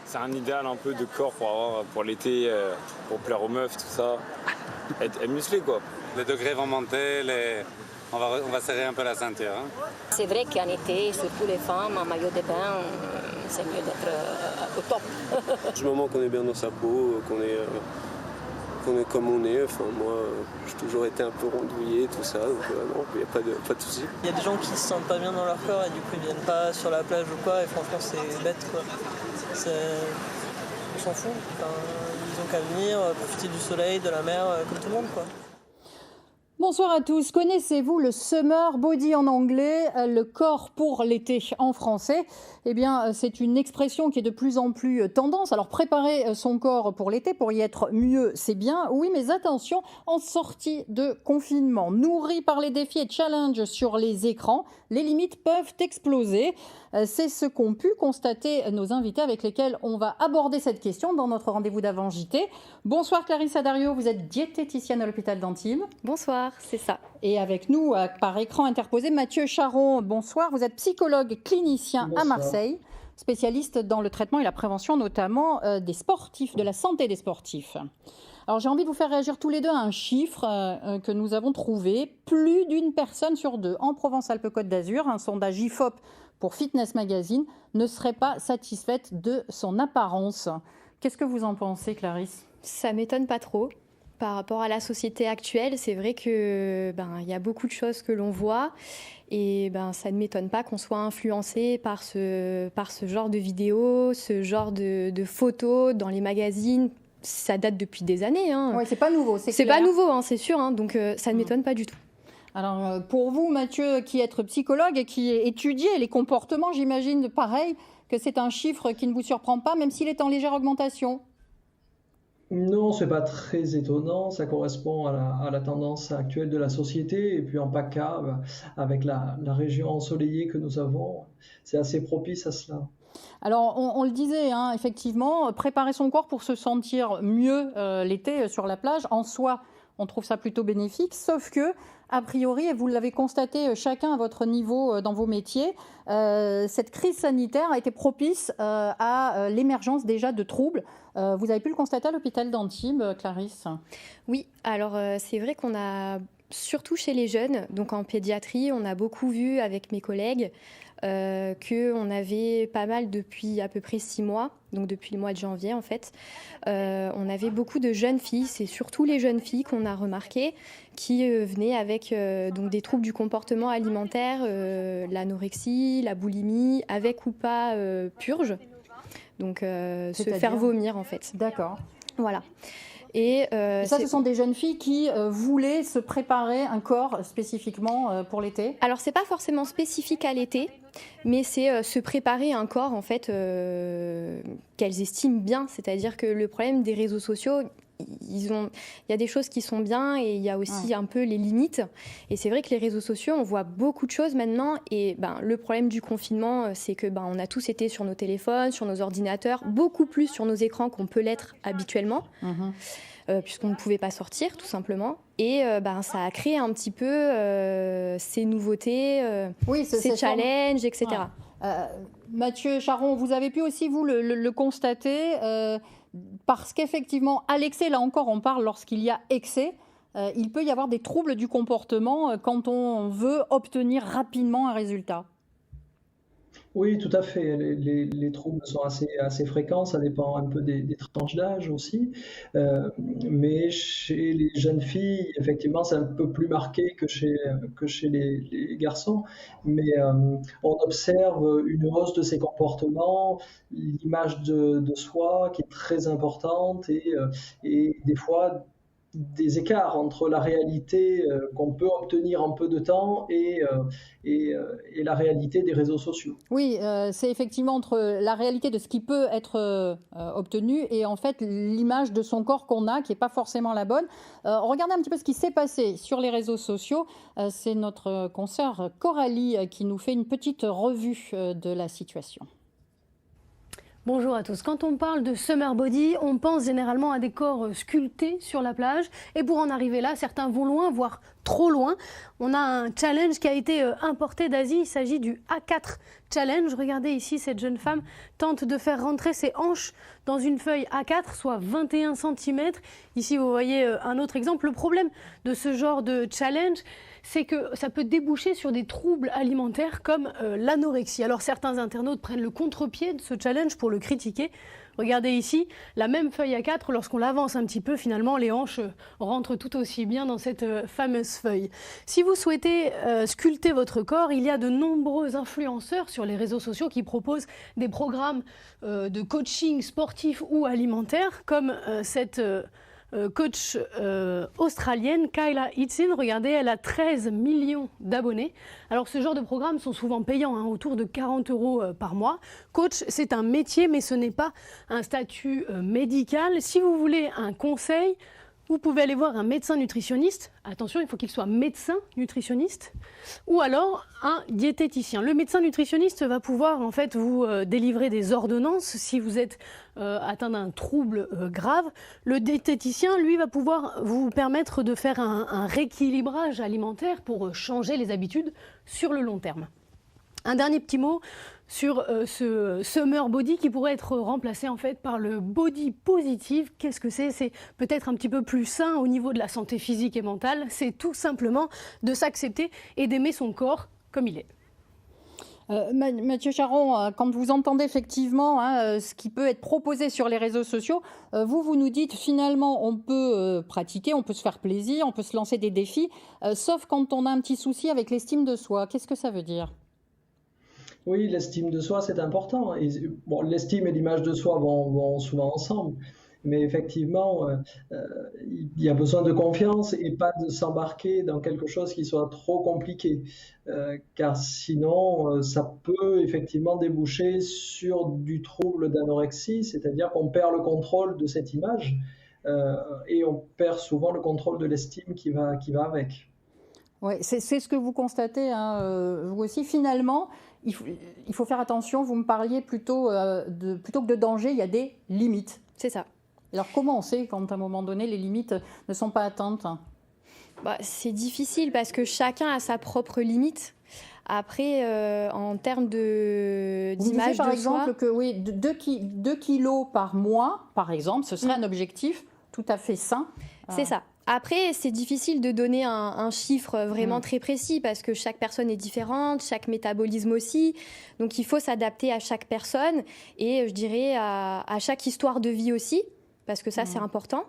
C'est un idéal un peu de corps pour avoir pour l'été, pour plaire aux meufs, tout ça. Être musclé quoi. Les degrés vont monter, on va serrer un peu la ceinture. Hein. C'est vrai qu'en été, surtout les femmes en maillot de bain, c'est mieux d'être au top. Du moment qu'on est bien dans sa peau, qu'on est comme on est, enfin moi j'ai toujours été un peu rondouillé, tout ça, donc non, il n'y a pas de souci. Il y a des gens qui se sentent pas bien dans leur corps et du coup ils viennent pas sur la plage ou quoi, et franchement c'est bête quoi. On s'en fout, enfin, ils ont qu'à venir, profiter du soleil, de la mer, comme tout le monde quoi. Bonsoir à tous. Connaissez-vous le summer body en anglais, le corps pour l'été en français? Eh bien, c'est une expression qui est de plus en plus tendance. Alors, préparer son corps pour l'été, pour y être mieux, c'est bien. Oui, mais attention, en sortie de confinement, nourris par les défis et challenges sur les écrans, les limites peuvent exploser. C'est ce qu'ont pu constater nos invités avec lesquels on va aborder cette question dans notre rendez-vous d'avant JT. Bonsoir Clarissa Dario, vous êtes diététicienne à l'hôpital d'Antibes. Bonsoir, c'est ça. Et avec nous, par écran interposé, Mathieu Charon. Bonsoir, vous êtes psychologue clinicien à Marseille, spécialiste dans le traitement et la prévention notamment des sportifs, de la santé des sportifs. Alors j'ai envie de vous faire réagir tous les deux à un chiffre que nous avons trouvé. Plus d'une personne sur deux en Provence-Alpes-Côte d'Azur, un sondage IFOP pour Fitness Magazine, ne serait pas satisfaite de son apparence. Qu'est-ce que vous en pensez, Clarisse ? Ça m'étonne pas trop. Par rapport à la société actuelle, c'est vrai que y a beaucoup de choses que l'on voit et ça ne m'étonne pas qu'on soit influencé par ce genre de vidéos, ce genre de photos dans les magazines. Ça date depuis des années. Hein. Oui, c'est pas nouveau. C'est pas nouveau, hein, c'est sûr. Hein, donc ça ne m'étonne pas du tout. Alors pour vous, Mathieu, qui êtes psychologue et qui étudiez les comportements, j'imagine pareil que c'est un chiffre qui ne vous surprend pas, même s'il est en légère augmentation. Non, c'est pas très étonnant, ça correspond à la tendance actuelle de la société et puis en PACA, avec la région ensoleillée que nous avons, c'est assez propice à cela. Alors on le disait, hein, effectivement, préparer son corps pour se sentir mieux l'été sur la plage, en soi, on trouve ça plutôt bénéfique, sauf que, a priori, et vous l'avez constaté chacun à votre niveau dans vos métiers, cette crise sanitaire a été propice à l'émergence déjà de troubles. Vous avez pu le constater à l'hôpital d'Antibes, Clarisse ? Oui, alors c'est vrai qu'on a, surtout chez les jeunes, donc en pédiatrie, on a beaucoup vu avec mes collègues qu'on avait pas mal depuis à peu près 6 mois, donc depuis le mois de janvier en fait, on avait beaucoup de jeunes filles, c'est surtout les jeunes filles qu'on a remarqué, qui venaient avec donc des troubles du comportement alimentaire, l'anorexie, la boulimie, avec ou pas purge, donc se faire vomir en fait. D'accord. Voilà. Et ça, ce sont des jeunes filles qui voulaient se préparer un corps spécifiquement pour l'été ? Alors, c'est pas forcément spécifique à l'été, mais c'est se préparer un corps, en fait, qu'elles estiment bien. C'est-à-dire que le problème des réseaux sociaux, il y a des choses qui sont bien et il y a aussi un peu les limites. Et c'est vrai que les réseaux sociaux, on voit beaucoup de choses maintenant. Et le problème du confinement, c'est que on a tous été sur nos téléphones, sur nos ordinateurs, beaucoup plus sur nos écrans qu'on peut l'être habituellement. Puisqu'on ne pouvait pas sortir, tout simplement. Et ça a créé un petit peu ces nouveautés, ces challenges, etc. Mathieu Charon, vous avez pu aussi, vous, le constater, parce qu'effectivement, à l'excès, là encore, on parle lorsqu'il y a excès, il peut y avoir des troubles du comportement quand on veut obtenir rapidement un résultat. Oui, tout à fait. Les troubles sont assez fréquents, ça dépend un peu des tranches d'âge aussi. Mais chez les jeunes filles, effectivement, c'est un peu plus marqué que chez les garçons. Mais on observe une hausse de ces comportements, l'image de soi qui est très importante et des fois des écarts entre la réalité qu'on peut obtenir en peu de temps et la réalité des réseaux sociaux. Oui, c'est effectivement entre la réalité de ce qui peut être obtenu et en fait l'image de son corps qu'on a qui n'est pas forcément la bonne. Regardez un petit peu ce qui s'est passé sur les réseaux sociaux. C'est notre consoeur Coralie qui nous fait une petite revue de la situation. Bonjour à tous. Quand on parle de summer body, on pense généralement à des corps sculptés sur la plage. Et pour en arriver là, certains vont loin, voire trop loin. On a un challenge qui a été importé d'Asie. Il s'agit du A4 Challenge. Regardez ici, cette jeune femme tente de faire rentrer ses hanches dans une feuille A4, soit 21 cm. Ici, vous voyez un autre exemple. Le problème de ce genre de challenge, c'est que ça peut déboucher sur des troubles alimentaires comme l'anorexie. Alors certains internautes prennent le contre-pied de ce challenge pour le critiquer. Regardez ici, la même feuille A4, lorsqu'on l'avance un petit peu, finalement, les hanches rentrent tout aussi bien dans cette fameuse feuille. Si vous souhaitez sculpter votre corps, il y a de nombreux influenceurs sur les réseaux sociaux qui proposent des programmes de coaching sportif ou alimentaire, comme cette coach australienne, Kyla Hitsin. Regardez, elle a 13 millions d'abonnés. Alors ce genre de programmes sont souvent payants, autour de 40 € par mois. Coach, c'est un métier, mais ce n'est pas un statut médical. Si vous voulez un conseil, vous pouvez aller voir un médecin nutritionniste. Attention, il faut qu'il soit médecin nutritionniste ou alors un diététicien. Le médecin nutritionniste va pouvoir en fait vous délivrer des ordonnances si vous êtes atteint d'un trouble grave. Le diététicien, lui, va pouvoir vous permettre de faire un rééquilibrage alimentaire pour changer les habitudes sur le long terme. Un dernier petit mot sur ce summer body qui pourrait être remplacé en fait par le body positive. Qu'est-ce que c'est ? C'est peut-être un petit peu plus sain au niveau de la santé physique et mentale. C'est tout simplement de s'accepter et d'aimer son corps comme il est. Mathieu Charron, quand vous entendez effectivement ce qui peut être proposé sur les réseaux sociaux, vous nous dites finalement on peut pratiquer, on peut se faire plaisir, on peut se lancer des défis, sauf quand on a un petit souci avec l'estime de soi. Qu'est-ce que ça veut dire ? Oui, l'estime de soi, c'est important. Et, bon, l'estime et l'image de soi vont souvent ensemble. Mais effectivement, il y a besoin de confiance et pas de s'embarquer dans quelque chose qui soit trop compliqué. Car sinon, ça peut effectivement déboucher sur du trouble d'anorexie, c'est-à-dire qu'on perd le contrôle de cette image et on perd souvent le contrôle de l'estime qui va avec. Oui, c'est ce que vous constatez, vous aussi. Finalement, il faut faire attention. Vous me parliez plutôt que de danger, il y a des limites. C'est ça. Alors comment on sait quand à un moment donné les limites ne sont pas atteintes ? C'est difficile parce que chacun a sa propre limite. Après, en termes d'image de soi... Vous disiez par exemple que oui, 2 kilos par mois, par exemple, ce serait un objectif tout à fait sain. C'est ça. Après, c'est difficile de donner un chiffre vraiment très précis parce que chaque personne est différente, chaque métabolisme aussi. Donc, il faut s'adapter à chaque personne et je dirais à chaque histoire de vie aussi. Parce que ça, c'est important.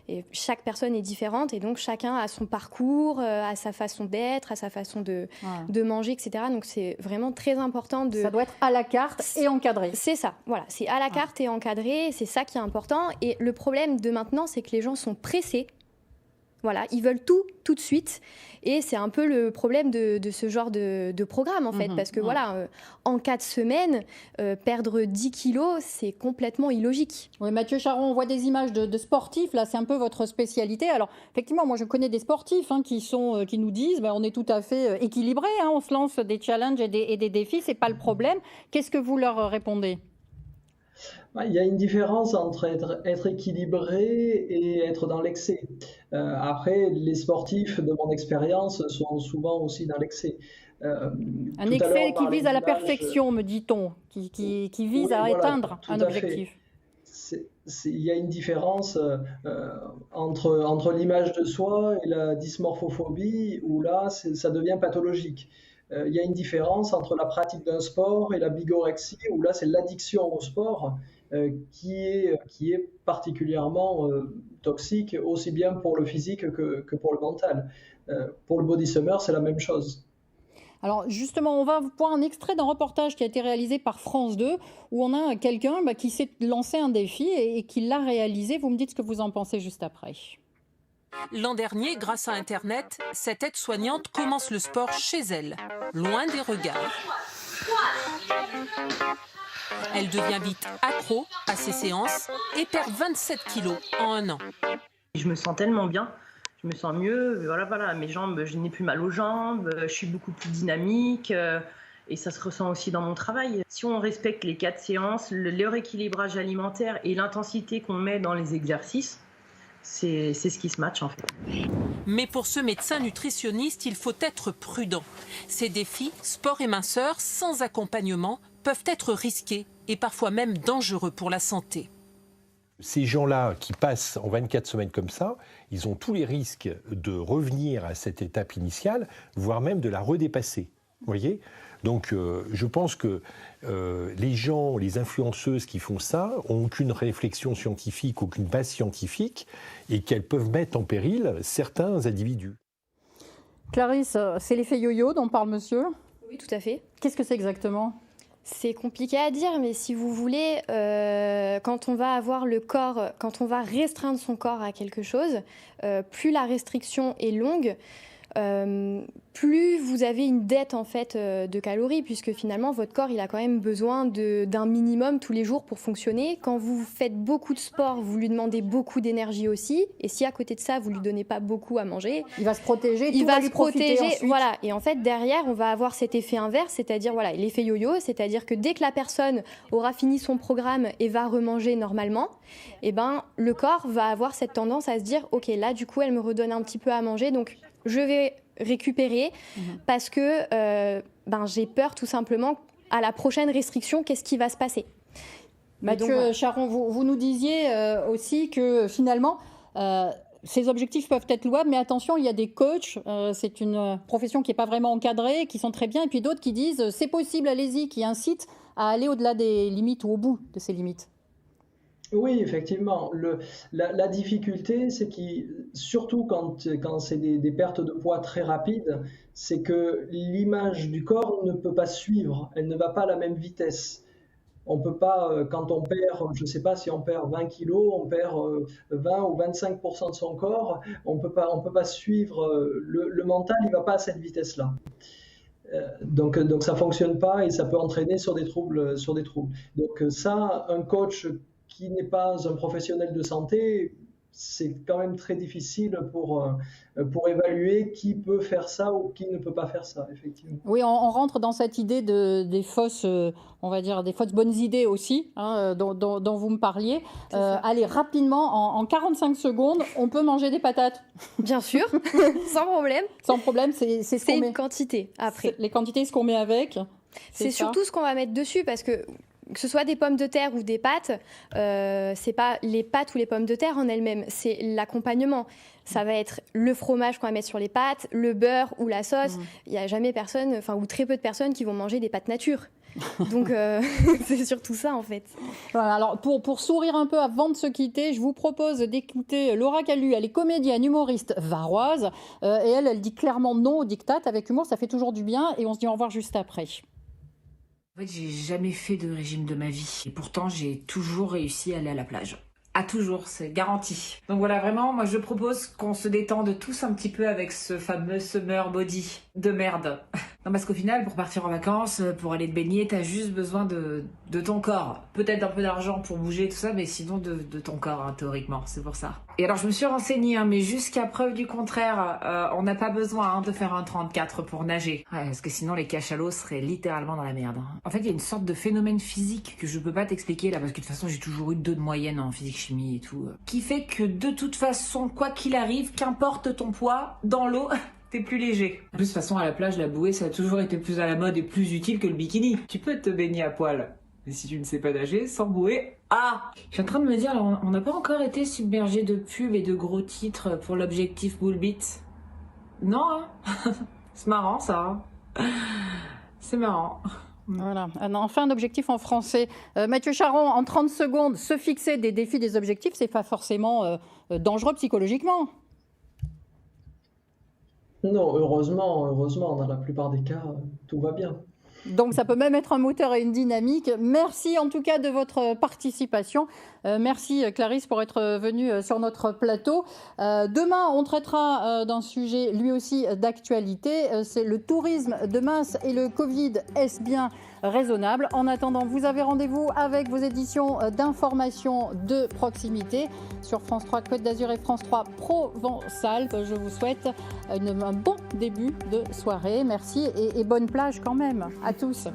Et chaque personne est différente et donc chacun a son parcours, a sa façon d'être, a sa façon de manger, etc. Donc c'est vraiment très important de... Ça doit être à la carte et encadré. C'est ça, voilà. C'est à la carte et encadré, c'est ça qui est important. Et le problème de maintenant, c'est que les gens sont pressés. Voilà, ils veulent tout de suite. Et c'est un peu le problème de ce genre de programme, en fait. Parce que voilà, en 4 semaines, perdre 10 kilos, c'est complètement illogique. Oui, Mathieu Charron, on voit des images de sportifs. Là, c'est un peu votre spécialité. Alors, effectivement, moi, je connais des sportifs qui nous disent on est tout à fait équilibré. On se lance des challenges et des défis. Ce n'est pas le problème. Qu'est-ce que vous leur répondez ? Il y a une différence entre être équilibré et être dans l'excès. Après, les sportifs, de mon expérience, sont souvent aussi dans l'excès. Un excès qui vise à la perfection, me dit-on, qui vise à atteindre un objectif. Il y a une différence entre l'image de soi et la dysmorphophobie, où là, ça devient pathologique. Il y a une différence entre la pratique d'un sport et la bigorexie, où là, c'est l'addiction au sport qui est particulièrement toxique, aussi bien pour le physique que pour le mental. Pour le Body Summer, c'est la même chose. Alors justement, on va voir un extrait d'un reportage qui a été réalisé par France 2, où on a quelqu'un qui s'est lancé un défi et qui l'a réalisé. Vous me dites ce que vous en pensez juste après. L'an dernier, grâce à Internet, cette aide-soignante commence le sport chez elle, loin des regards. Elle devient vite accro à ses séances et perd 27 kilos en 1 an. Je me sens tellement bien, je me sens mieux, voilà, mes jambes, je n'ai plus mal aux jambes, je suis beaucoup plus dynamique, Et ça se ressent aussi dans mon travail. Si on respecte les 4 séances, leur équilibrage alimentaire et l'intensité qu'on met dans les exercices, c'est ce qui se match en fait. Mais pour ce médecin nutritionniste, il faut être prudent. Ces défis, sport et minceur, sans accompagnement, peuvent être risqués et parfois même dangereux pour la santé. Ces gens-là qui passent en 24 semaines comme ça, ils ont tous les risques de revenir à cette étape initiale, voire même de la redépasser. Vous voyez ? Donc je pense que les gens, les influenceuses qui font ça, n'ont aucune réflexion scientifique, aucune base scientifique, et qu'elles peuvent mettre en péril certains individus. Clarisse, c'est l'effet yo-yo dont parle monsieur ? Oui, tout à fait. Qu'est-ce que c'est exactement ? C'est compliqué à dire, mais si vous voulez, quand on va avoir le corps, quand on va restreindre son corps à quelque chose, plus la restriction est longue, plus vous avez une dette en fait de calories, puisque finalement votre corps il a quand même besoin d'un minimum tous les jours pour fonctionner. Quand vous faites beaucoup de sport, vous lui demandez beaucoup d'énergie aussi, et si à côté de ça vous lui donnez pas beaucoup à manger, il va se protéger, il va se protéger, ensuite. voilà. Et en fait derrière on va avoir cet effet inverse, c'est-à-dire voilà l'effet yo-yo, c'est-à-dire que dès que la personne aura fini son programme et va remanger normalement, et ben le corps va avoir cette tendance à se dire ok là du coup elle me redonne un petit peu à manger, donc je vais récupérer parce que j'ai peur tout simplement à la prochaine restriction, qu'est-ce qui va se passer. Mathieu Charron, vous nous disiez aussi que finalement ces objectifs peuvent être louables, mais attention, il y a des coachs, c'est une profession qui n'est pas vraiment encadrée, qui sont très bien, et puis d'autres qui disent c'est possible, allez-y, qui incitent à aller au-delà des limites ou au bout de ces limites. Oui, effectivement. La difficulté, c'est surtout quand c'est des pertes de poids très rapides, c'est que l'image du corps ne peut pas suivre, elle ne va pas à la même vitesse. On peut pas, quand on perd, je ne sais pas si on perd 20 kilos, on perd 20 ou 25% de son corps, on peut pas suivre, le mental, il ne va pas à cette vitesse-là. Donc ça ne fonctionne pas et ça peut entraîner sur des troubles. Donc ça, un coach qui n'est pas un professionnel de santé, c'est quand même très difficile pour évaluer qui peut faire ça ou qui ne peut pas faire ça, effectivement. Oui, on rentre dans cette idée des fausses, on va dire, des fausses bonnes idées aussi, dont vous me parliez. Allez, rapidement, en 45 secondes, on peut manger des patates. Bien sûr, sans problème. Sans problème, c'est ce qu'on met. Une quantité, après. Les quantités, ce qu'on met avec. C'est surtout ce qu'on va mettre dessus, parce que ce soit des pommes de terre ou des pâtes, c'est pas les pâtes ou les pommes de terre en elles-mêmes, c'est l'accompagnement. Ça va être le fromage qu'on va mettre sur les pâtes, le beurre ou la sauce. Il n'y a jamais personne, ou très peu de personnes qui vont manger des pâtes nature. Donc c'est surtout ça en fait. Voilà, alors pour sourire un peu avant de se quitter, je vous propose d'écouter Laura Calu. Elle est comédienne, humoriste varoise, et elle dit clairement non au diktat. Avec humour, ça fait toujours du bien, et on se dit au revoir juste après. En fait, j'ai jamais fait de régime de ma vie. Et pourtant, j'ai toujours réussi à aller à la plage. À toujours, c'est garanti. Donc voilà, vraiment, moi je propose qu'on se détende tous un petit peu avec ce fameux summer body de merde. Non, parce qu'au final, pour partir en vacances, pour aller te baigner, t'as juste besoin de ton corps. Peut-être un peu d'argent pour bouger, tout ça, mais sinon de ton corps, théoriquement, c'est pour ça. Et alors, je me suis renseignée, mais jusqu'à preuve du contraire, on n'a pas besoin de faire un 34 pour nager. Ouais, parce que sinon, les cachalots seraient littéralement dans la merde. En fait, il y a une sorte de phénomène physique que je peux pas t'expliquer, là, parce que de toute façon, j'ai toujours eu 2 de moyenne en physique-chimie et tout. Qui fait que, de toute façon, quoi qu'il arrive, qu'importe ton poids, dans l'eau... t'es plus léger. En plus, de toute façon, à la plage, la bouée, ça a toujours été plus à la mode et plus utile que le bikini. Tu peux te baigner à poil. Mais si tu ne sais pas nager, sans bouée, je suis en train de me dire, alors, on n'a pas encore été submergé de pubs et de gros titres pour l'objectif Bullbit. Non, hein. C'est marrant, ça. C'est marrant. Voilà, enfin un objectif en français. Mathieu Charron, en 30 secondes, se fixer des défis, des objectifs, c'est pas forcément dangereux psychologiquement. Non, heureusement, dans la plupart des cas, tout va bien. Donc ça peut même être un moteur et une dynamique. Merci en tout cas de votre participation. Merci Clarisse pour être venue sur notre plateau. Demain, on traitera d'un sujet lui aussi d'actualité. C'est le tourisme de masse et le Covid. Est-ce bien raisonnable. En attendant, vous avez rendez-vous avec vos éditions d'information de proximité sur France 3 Côte d'Azur et France 3 Provence-Alpes. Je vous souhaite un bon début de soirée. Merci et bonne plage quand même à tous.